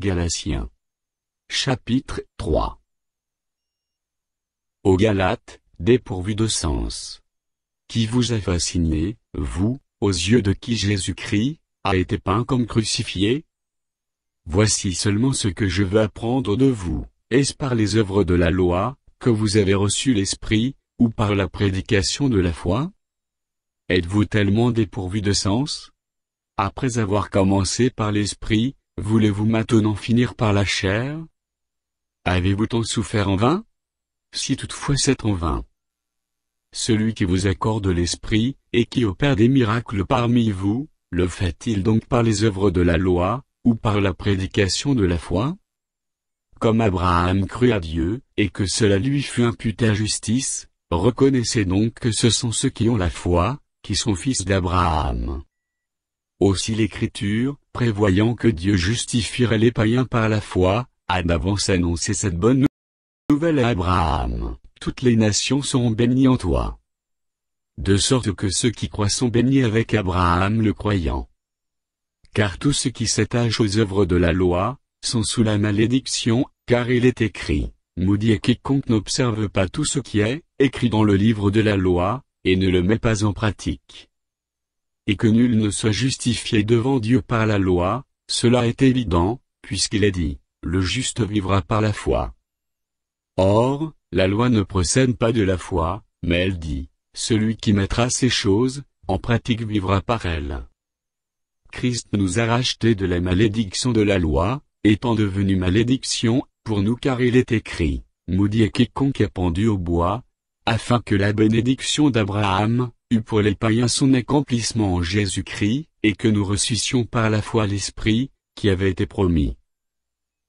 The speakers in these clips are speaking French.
Galatiens. Chapitre 3. Aux Galates, dépourvus de sens. Qui vous a fasciné, vous, aux yeux de qui Jésus-Christ a été peint comme crucifié? Voici seulement ce que je veux apprendre de vous. Est-ce par les œuvres de la loi que vous avez reçu l'Esprit, ou par la prédication de la foi? Êtes-vous tellement dépourvus de sens? Après avoir commencé par l'Esprit, voulez-vous maintenant finir par la chair? Avez-vous tant souffert en vain? Si toutefois c'est en vain. Celui qui vous accorde l'Esprit, et qui opère des miracles parmi vous, le fait-il donc par les œuvres de la loi, ou par la prédication de la foi? Comme Abraham crut à Dieu, et que cela lui fut imputé à justice, reconnaissez donc que ce sont ceux qui ont la foi, qui sont fils d'Abraham. Aussi l'Écriture, prévoyant que Dieu justifierait les païens par la foi, a d'avance annoncé cette bonne nouvelle à Abraham: toutes les nations seront bénies en toi. De sorte que ceux qui croient sont bénis avec Abraham le croyant. Car tous ceux qui s'attachent aux œuvres de la loi, sont sous la malédiction, car il est écrit: maudit est quiconque n'observe pas tout ce qui est écrit dans le livre de la loi, et ne le met pas en pratique. Et que nul ne soit justifié devant Dieu par la loi, cela est évident, puisqu'il est dit: le juste vivra par la foi. Or, la loi ne procède pas de la foi, mais elle dit: celui qui mettra ces choses en pratique vivra par elles. Christ nous a rachetés de la malédiction de la loi, étant devenu malédiction pour nous, car il est écrit: maudit est quiconque est pendu au bois, afin que la bénédiction d'Abraham eût pour les païens son accomplissement en Jésus-Christ, et que nous reçussions par la foi l'Esprit, qui avait été promis.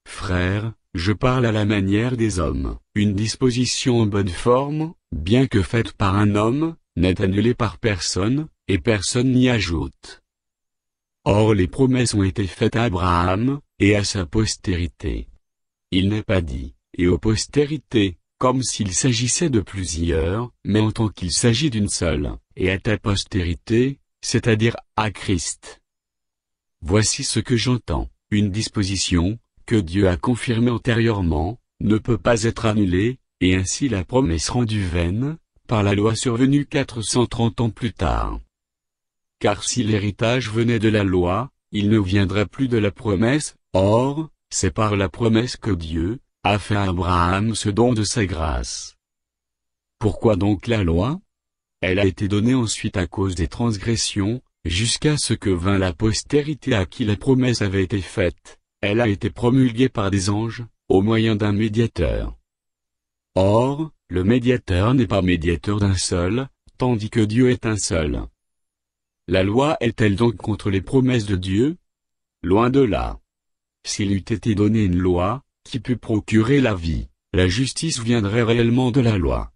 Frères, je parle à la manière des hommes. Une disposition en bonne forme, bien que faite par un homme, n'est annulée par personne, et personne n'y ajoute. Or les promesses ont été faites à Abraham, et à sa postérité. Il n'est pas dit: et aux postérités, comme s'il s'agissait de plusieurs, mais en tant qu'il s'agit d'une seule, et à ta postérité, c'est-à-dire à Christ. Voici ce que j'entends: une disposition, que Dieu a confirmée antérieurement, ne peut pas être annulée, et ainsi la promesse rendue vaine, par la loi survenue 430 ans plus tard. Car si l'héritage venait de la loi, il ne viendrait plus de la promesse. Or, c'est par la promesse que Dieu a fait à Abraham ce don de sa grâce. Pourquoi donc la loi? Elle a été donnée ensuite à cause des transgressions, jusqu'à ce que vint la postérité à qui la promesse avait été faite. Elle a été promulguée par des anges, au moyen d'un médiateur. Or, le médiateur n'est pas médiateur d'un seul, tandis que Dieu est un seul. La loi est-elle donc contre les promesses de Dieu? Loin de là. S'il eût été donné une loi, qui pût procurer la vie, la justice viendrait réellement de la loi.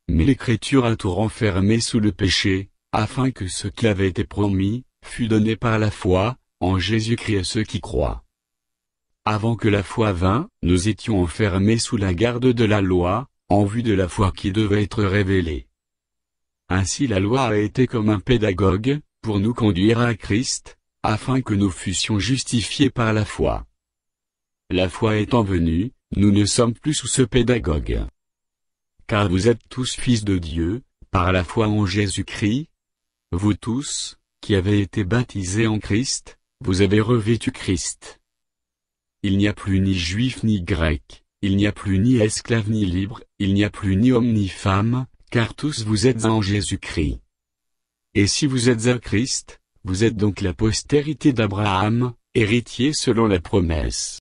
Mais l'Écriture a tout renfermé sous le péché, afin que ce qui avait été promis, fût donné par la foi, en Jésus-Christ à ceux qui croient. Avant que la foi vînt, nous étions enfermés sous la garde de la loi, en vue de la foi qui devait être révélée. Ainsi la loi a été comme un pédagogue, pour nous conduire à Christ, afin que nous fussions justifiés par la foi. La foi étant venue, nous ne sommes plus sous ce pédagogue. Car vous êtes tous fils de Dieu, par la foi en Jésus-Christ. Vous tous, qui avez été baptisés en Christ, vous avez revêtu Christ. Il n'y a plus ni juif ni grec, il n'y a plus ni esclave ni libre, il n'y a plus ni homme ni femme, car tous vous êtes en Jésus-Christ. Et si vous êtes à Christ, vous êtes donc la postérité d'Abraham, héritier selon la promesse.